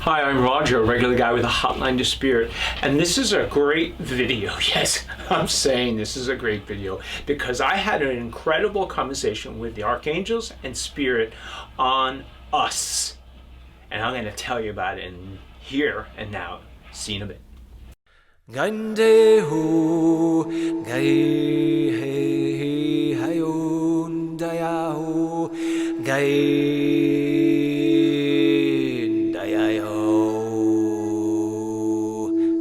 Hi, I'm Roger, a regular guy with a hotline to spirit, and this is a great video. Yes, I'm saying this is a great video because I had an incredible conversation with the archangels and spirit on us, and I'm going to tell you about it in here and now. See you in a bit. Gandehu gai he hayun dayahu gai dayayo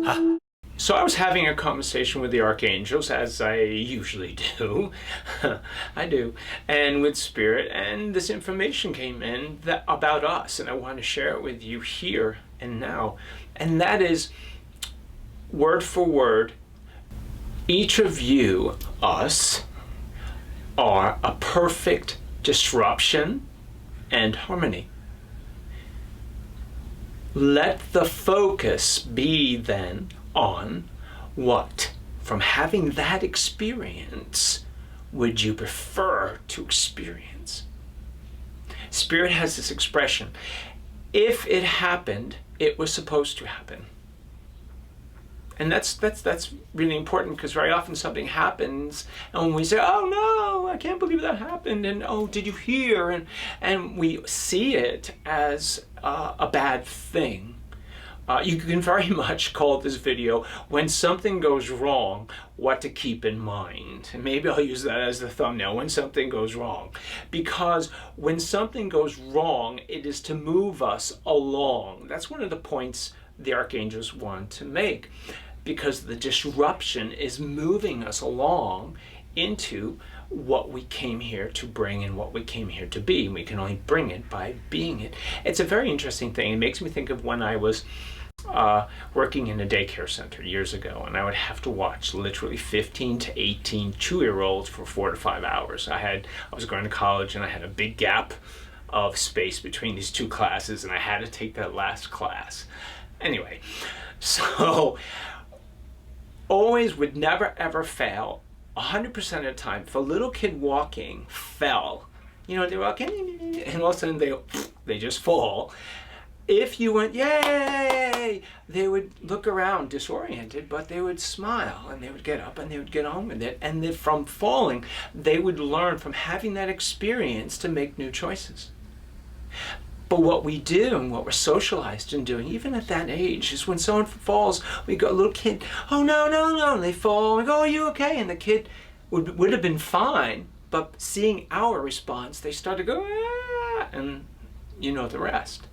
ha. So I was having a conversation with the archangels, as I usually do. I do, and with spirit, and this information came in about us, and I want to share it with you here and now, and that is, word for word, each of you, us, are a perfect disruption and harmony. Let the focus be then on what, from having that experience, would you prefer to experience? Spirit has this expression: if it happened, it was supposed to happen. And that's really important, because very often something happens and we say, oh no, I can't believe that happened, and oh, did you hear? And we see it as a bad thing. You can very much call this video, when something goes wrong, what to keep in mind. And maybe I'll use that as the thumbnail, when something goes wrong. Because when something goes wrong, it is to move us along. That's one of the points the archangels want to make, because the disruption is moving us along into what we came here to bring and what we came here to be. We can only bring it by being it. It's a very interesting thing. It makes me think of when I was working in a daycare center years ago, and I would have to watch literally 15 to 18 2-year-olds for 4 to 5 hours. I was going to college, and I had a big gap of space between these two classes, and I had to take that last class. Anyway, so always, would never ever fail, 100% of the time, if a little kid walking fell, they're walking, and all of a sudden they just fall. If you went, yay, they would look around disoriented, but they would smile, and they would get up, and they would get on with it. And then from falling, they would learn from having that experience to make new choices. But what we do, and what we're socialized in doing, even at that age, is when someone falls, we go, a little kid, oh no, no, no, and they fall, we go, are you okay? And the kid would have been fine, but seeing our response, they start to go, ah, and you know the rest.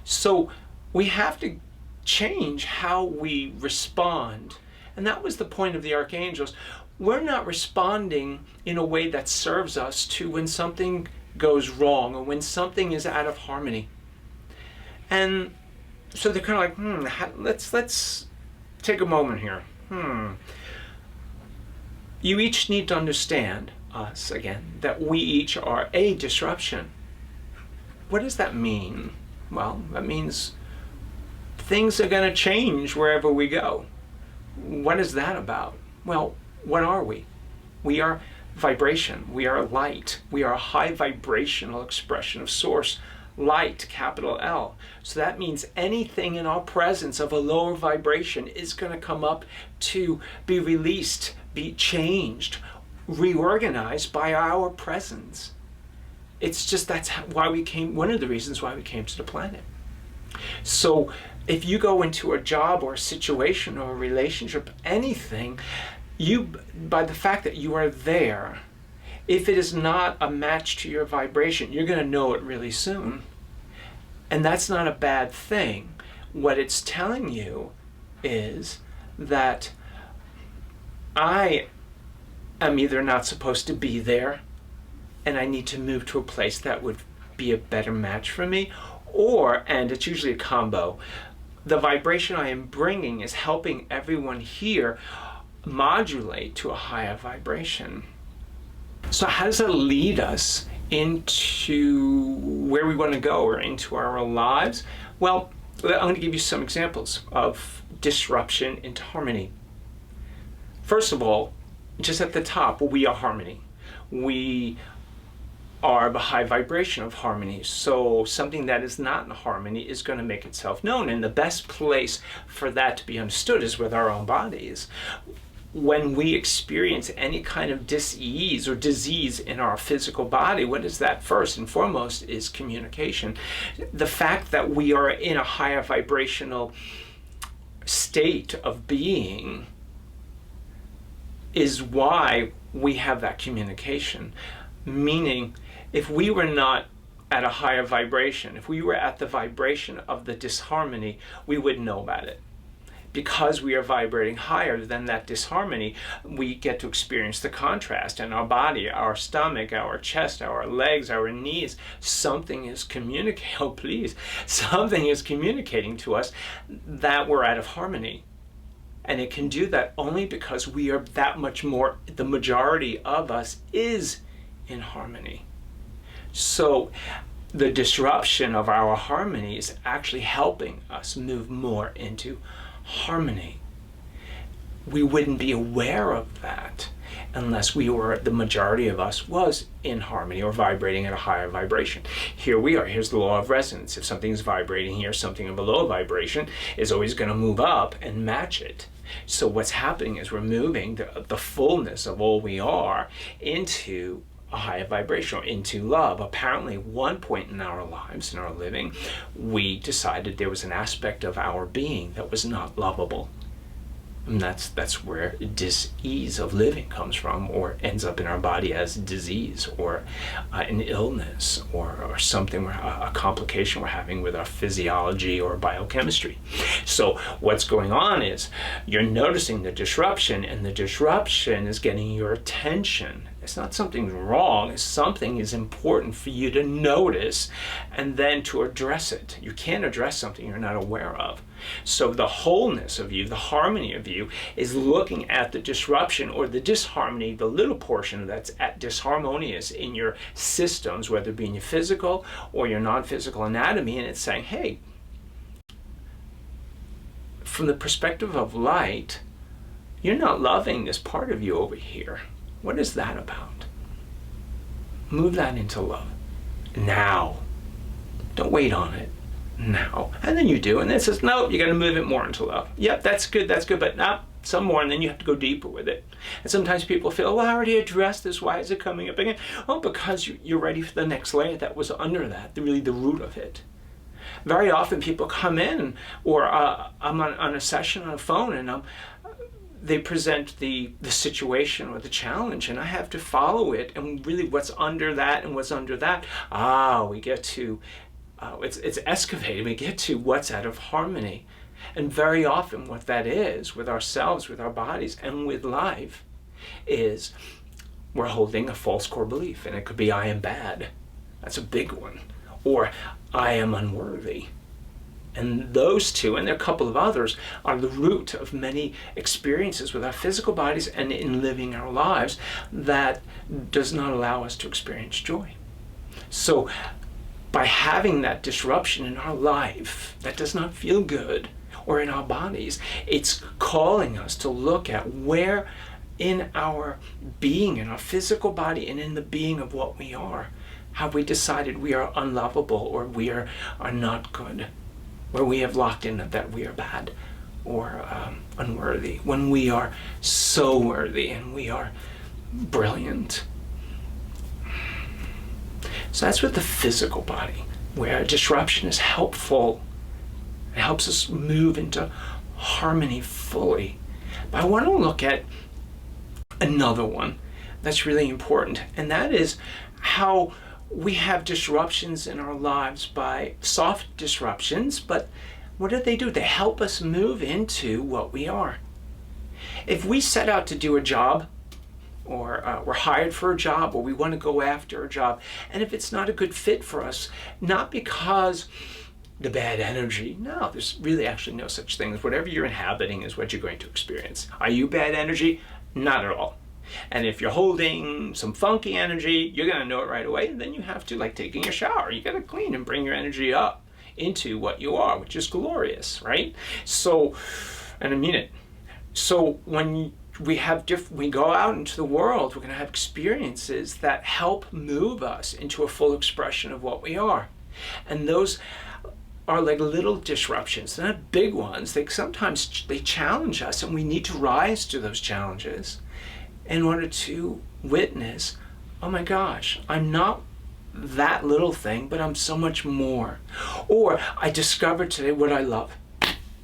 So we have to change how we respond. And that was the point of the archangels. We're not responding in a way that serves us to when something goes wrong or when something is out of harmony. And so they're kind of like, let's take a moment here. You each need to understand, us again, that we each are a disruption. What does that mean? Well, that means things are going to change wherever we go. What is that about? Well, what are we? We are vibration. We are light. We are a high vibrational expression of source. Light, capital L. So that means anything in our presence of a lower vibration is going to come up to be released, be changed, reorganized by our presence. It's just, that's why we came, one of the reasons why we came to the planet. So if you go into a job or a situation or a relationship, anything, by the fact that you are there, if it is not a match to your vibration, you're going to know it really soon. And that's not a bad thing. What it's telling you is that I am either not supposed to be there, and I need to move to a place that would be a better match for me, or, and it's usually a combo, the vibration I am bringing is helping everyone here modulate to a higher vibration. So how does that lead us into where we want to go or into our lives? Well, I'm going to give you some examples of disruption into harmony. First of all, just at the top, we are harmony. We are the high vibration of harmony. So something that is not in harmony is going to make itself known. And the best place for that to be understood is with our own bodies. When we experience any kind of dis-ease or disease in our physical body, what is that? First and foremost is communication. The fact that we are in a higher vibrational state of being is why we have that communication. Meaning, if we were not at a higher vibration, if we were at the vibration of the disharmony, we wouldn't know about it. Because we are vibrating higher than that disharmony, we get to experience the contrast in our body, our stomach, our chest, our legs, our knees. Something is communicating, oh please, something is communicating to us that we're out of harmony. And it can do that only because we are that much more, the majority of us is in harmony. So the disruption of our harmony is actually helping us move more into harmony. We wouldn't be aware of that unless we were, the majority of us was in harmony or vibrating at a higher vibration. Here we are. Here's the law of resonance. If something's vibrating here, something of a low vibration is always going to move up and match it. So what's happening is we're moving the fullness of all we are into a higher vibration, or into love. Apparently, one point in our lives, in our living, we decided there was an aspect of our being that was not lovable. And that's where dis-ease of living comes from, or ends up in our body as disease, or an illness, or something, a complication we're having with our physiology or biochemistry. So what's going on is you're noticing the disruption, and the disruption is getting your attention. It's not something wrong, it's something is important for you to notice and then to address it. You can't address something you're not aware of. So the wholeness of you, the harmony of you, is looking at the disruption or the disharmony, the little portion that's disharmonious in your systems, whether it be in your physical or your non-physical anatomy, and it's saying, hey, from the perspective of light, you're not loving this part of you over here. What is that about? Move that into love. Now. Don't wait on it. Now. And then you do. And then it says, no, you got to move it more into love. Yep, that's good, but not some more. And then you have to go deeper with it. And sometimes people feel, well, I already addressed this. Why is it coming up again? Oh, because you're ready for the next layer that was under that, really the root of it. Very often people come in, or I'm on a session on a phone, and they present the situation or the challenge, and I have to follow it, and really what's under that and what's under that. We get to, it's excavated, we get to what's out of harmony. And very often what that is with ourselves, with our bodies, and with life is we're holding a false core belief, and it could be I am bad. That's a big one. Or I am unworthy. And those two, and there are a couple of others, are the root of many experiences with our physical bodies and in living our lives that does not allow us to experience joy. So by having that disruption in our life that does not feel good, or in our bodies, it's calling us to look at where in our being, in our physical body, and in the being of what we are, have we decided we are unlovable, or we are not good, where we have locked in that we are bad or unworthy, when we are so worthy and we are brilliant. So that's with the physical body, where disruption is helpful. It helps us move into harmony fully. But I want to look at another one that's really important, and that is how we have disruptions in our lives by soft disruptions, but what do? They help us move into what we are. If we set out to do a job, or we're hired for a job, or we want to go after a job, and if it's not a good fit for us, not because the bad energy, no, there's really actually no such thing as whatever you're inhabiting is what you're going to experience. Are you bad energy? Not at all. And if you're holding some funky energy, you're going to know it right away. And then you have to, like taking a shower, you got to clean and bring your energy up into what you are, which is glorious, right? So, and I mean it. So when we go out into the world, we're going to have experiences that help move us into a full expression of what we are. And those are like little disruptions. They're not big ones. Sometimes they challenge us, and we need to rise to those challenges in order to witness, oh my gosh, I'm not that little thing, but I'm so much more. Or I discovered today what I love.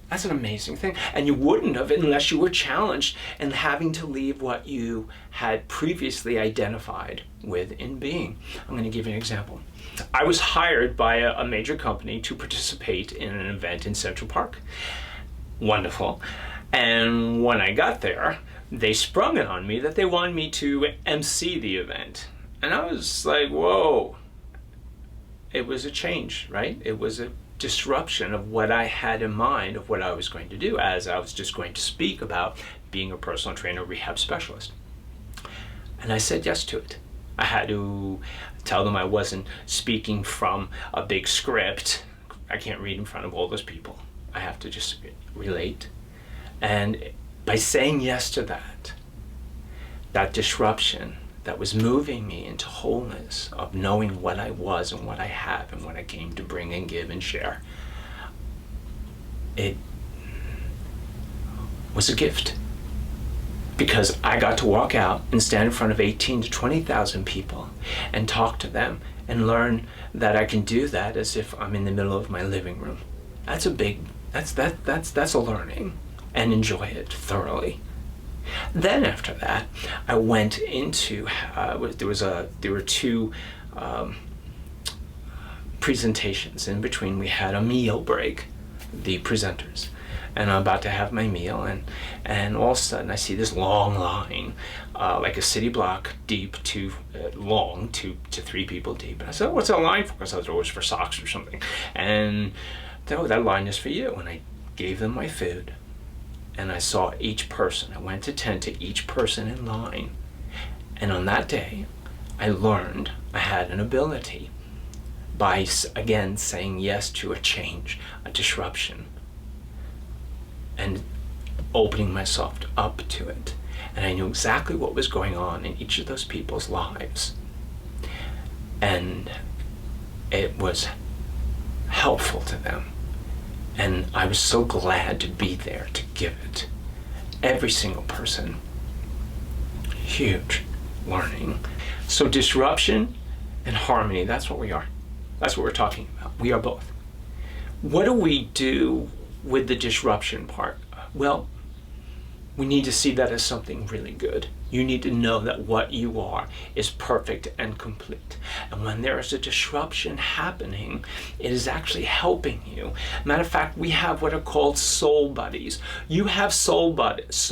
That's an amazing thing. And you wouldn't have unless you were challenged and having to leave what you had previously identified with in being. I'm going to give you an example. I was hired by a major company to participate in an event in Central Park. Wonderful. And when I got there, they sprung it on me that they wanted me to MC the event. And I was like, whoa. It was a change, right? It was a disruption of what I had in mind of what I was going to do, as I was just going to speak about being a personal trainer, rehab specialist. And I said yes to it. I had to tell them I wasn't speaking from a big script. I can't read in front of all those people. I have to just relate. And by saying yes to that disruption that was moving me into wholeness of knowing what I was and what I have and what I came to bring and give and share, it was a gift. Because I got to walk out and stand in front of 18 to 20,000 people and talk to them and learn that I can do that as if I'm in the middle of my living room. That's a learning, and enjoy it thoroughly. Then after that, I went into there were two presentations. In between, we had a meal break, the presenters. And I'm about to have my meal, and all of a sudden I see this long line, like a city block deep to long, to 3 people deep. And I said, oh, what's that line for? Because I thought it was for socks or something. And oh, that line is for you. And I gave them my food, and I saw each person. I went to tend to each person in line. And on that day, I learned I had an ability by, again, saying yes to a change, a disruption, and opening myself up to it. And I knew exactly what was going on in each of those people's lives. And it was helpful to them. And I was so glad to be there to give it. Every single person. Huge learning. So disruption and harmony, that's what we are. That's what we're talking about. We are both. What do we do with the disruption part? Well, we need to see that as something really good. You need to know that what you are is perfect and complete. And when there is a disruption happening, it is actually helping you. Matter of fact, we have what are called soul buddies. You have soul buddies,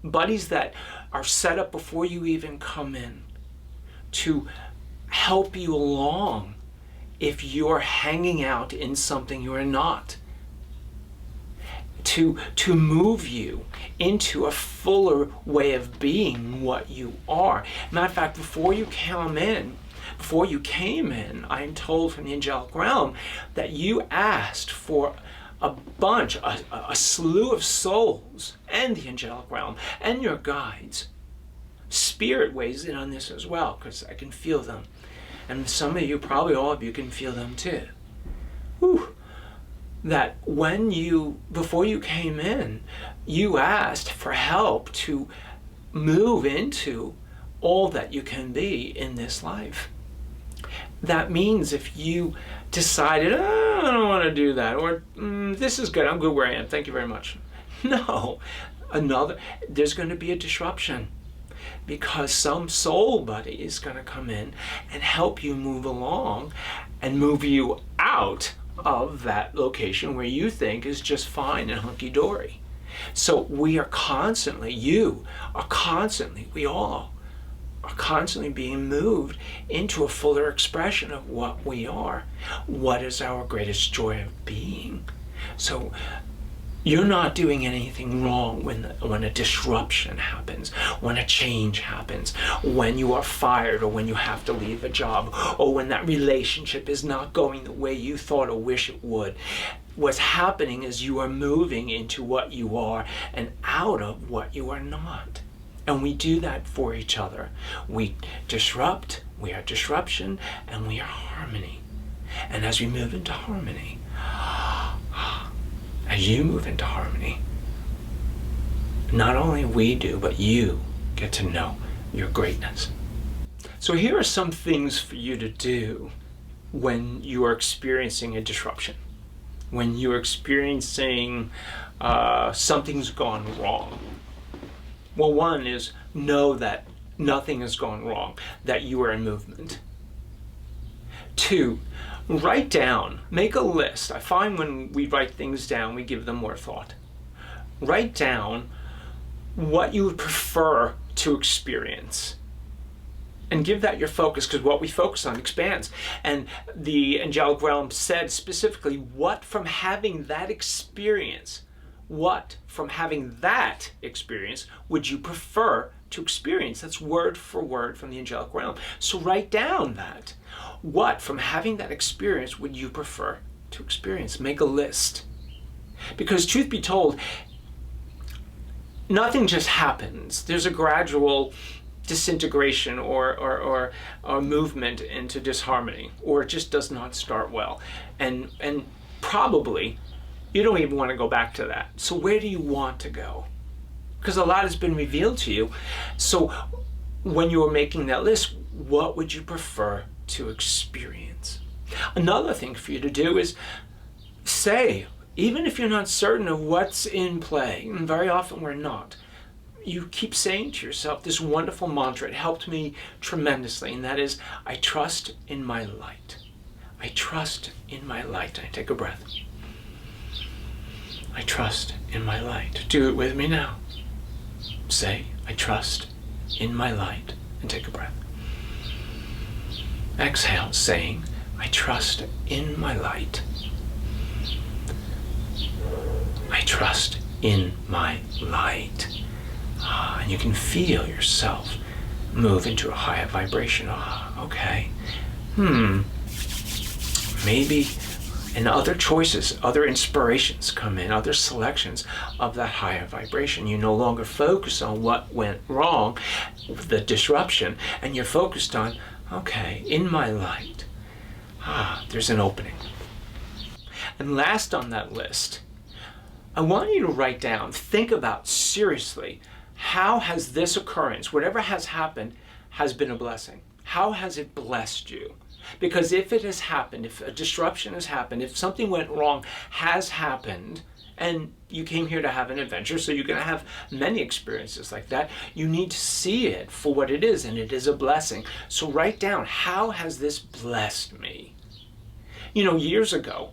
buddies that are set up before you even come in to help you along if you're hanging out in something you're not. To move you into a fuller way of being what you are. Matter of fact, before you came in, I am told from the angelic realm that you asked for a slew of souls, and the angelic realm, and your guides. Spirit weighs in on this as well, because I can feel them. And some of you, probably all of you, can feel them too. Whew. That before you came in, you asked for help to move into all that you can be in this life. That means if you decided, oh, I don't want to do that, or this is good, I'm good where I am, thank you very much. No, there's going to be a disruption, because some soul buddy is going to come in and help you move along and move you out of that location where you think is just fine and hunky-dory. So we all are constantly being moved into a fuller expression of what we are. What is our greatest joy of being? So You're not doing anything wrong when a disruption happens, when a change happens, when you are fired or when you have to leave a job, or when that relationship is not going the way you thought or wish it would. What's happening is you are moving into what you are and out of what you are not. And we do that for each other. We disrupt, we are disruption, and we are harmony. And as we move into harmony, as you move into harmony, not only we do, but you get to know your greatness. So here are some things for you to do when you are experiencing a disruption, when you're experiencing something's gone wrong. Well, one is know that nothing has gone wrong, that you are in movement. 2, write down, make a list. I find when we write things down, we give them more thought. Write down what you would prefer to experience and give that your focus, because what we focus on expands. And the angelic realm said specifically, what from having that experience, what from having that experience would you prefer to experience? That's word for word from the angelic realm. So write down that. What from having that experience would you prefer to experience? Make a list. Because truth be told, nothing just happens. There's a gradual disintegration or movement into disharmony, or it just does not start well. And probably you don't even want to go back to that. So where do you want to go? Because a lot has been revealed to you. So when you are making that list, what would you prefer to experience? Another thing for you to do is say, even if you're not certain of what's in play, and very often we're not, you keep saying to yourself this wonderful mantra. It helped me tremendously, and that is, I trust in my light. I trust in my light. I take a breath. I trust in my light. Do it with me now. Say, I trust in my light, and take a breath. Exhale, saying, I trust in my light. I trust in my light. And you can feel yourself move into a higher vibration. Okay. Maybe, and other choices, other inspirations come in, other selections of that higher vibration. You no longer focus on what went wrong, the disruption, and you're focused on, okay, in my light, there's an opening. And last on that list, I want you to write down, think about seriously, how has this occurrence, whatever has happened, has been a blessing? How has it blessed you? Because if it has happened, if a disruption has happened, if something went wrong has happened, and you came here to have an adventure, so you're going to have many experiences like that, you need to see it for what it is, and it is a blessing. So write down, how has this blessed me? You know, years ago,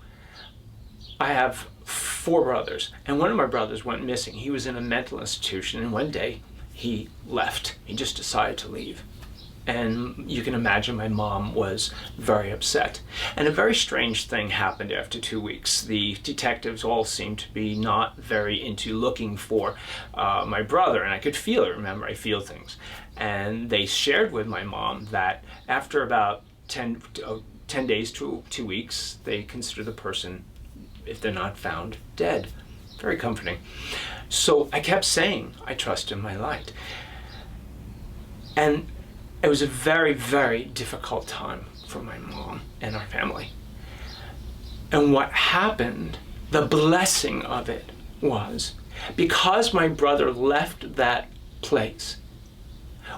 I have 4 brothers, and one of my brothers went missing. He was in a mental institution, and one day he left. He just decided to leave. And you can imagine my mom was very upset. And a very strange thing happened after 2 weeks. The detectives all seemed to be not very into looking for my brother, and I could feel it. Remember, I feel things. And they shared with my mom that after about 10 days to 2 weeks, they consider the person, if they're not found, dead. Very comforting. So I kept saying, I trust in my light. And it was a very, very difficult time for my mom and our family. And what happened, the blessing of it was, because my brother left that place,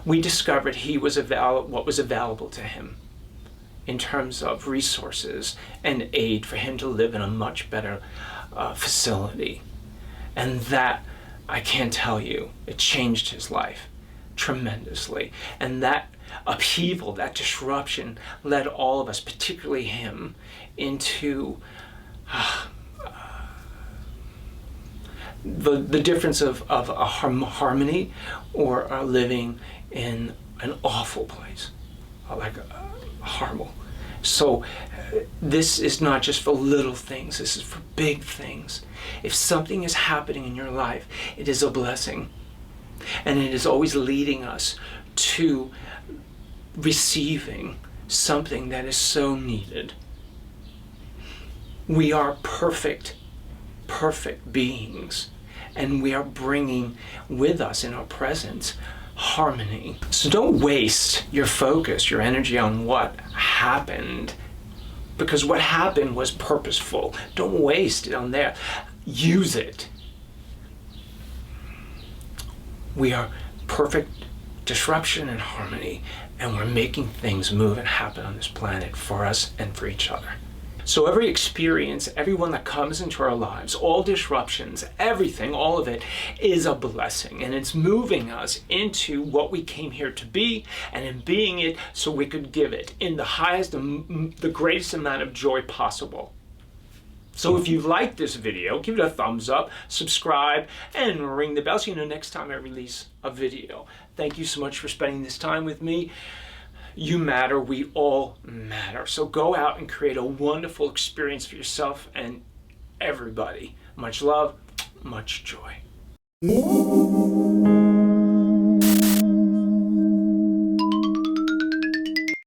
we discovered he was what was available to him in terms of resources and aid for him to live in a much better facility. And that, I can't tell you, it changed his life tremendously. And that upheaval, that disruption, led all of us, particularly him, into the difference of a harmony or living in an awful place, like horrible. So this is not just for little things, this is for big things. If something is happening in your life, it is a blessing. And it is always leading us to receiving something that is so needed. We are perfect beings, and we are bringing with us in our presence harmony. So don't waste your focus, your energy on what happened, because what happened was purposeful. Don't waste it on there. Use it. We are perfect disruption and harmony, and we're making things move and happen on this planet for us and for each other. So every experience, everyone that comes into our lives, all disruptions, everything, all of it is a blessing, and it's moving us into what we came here to be, and in being it so we could give it in the highest and the greatest amount of joy possible. So if you like this video, give it a thumbs up, subscribe, and ring the bell so you know next time I release a video. Thank you so much for spending this time with me. You matter, we all matter. So go out and create a wonderful experience for yourself and everybody. Much love, much joy.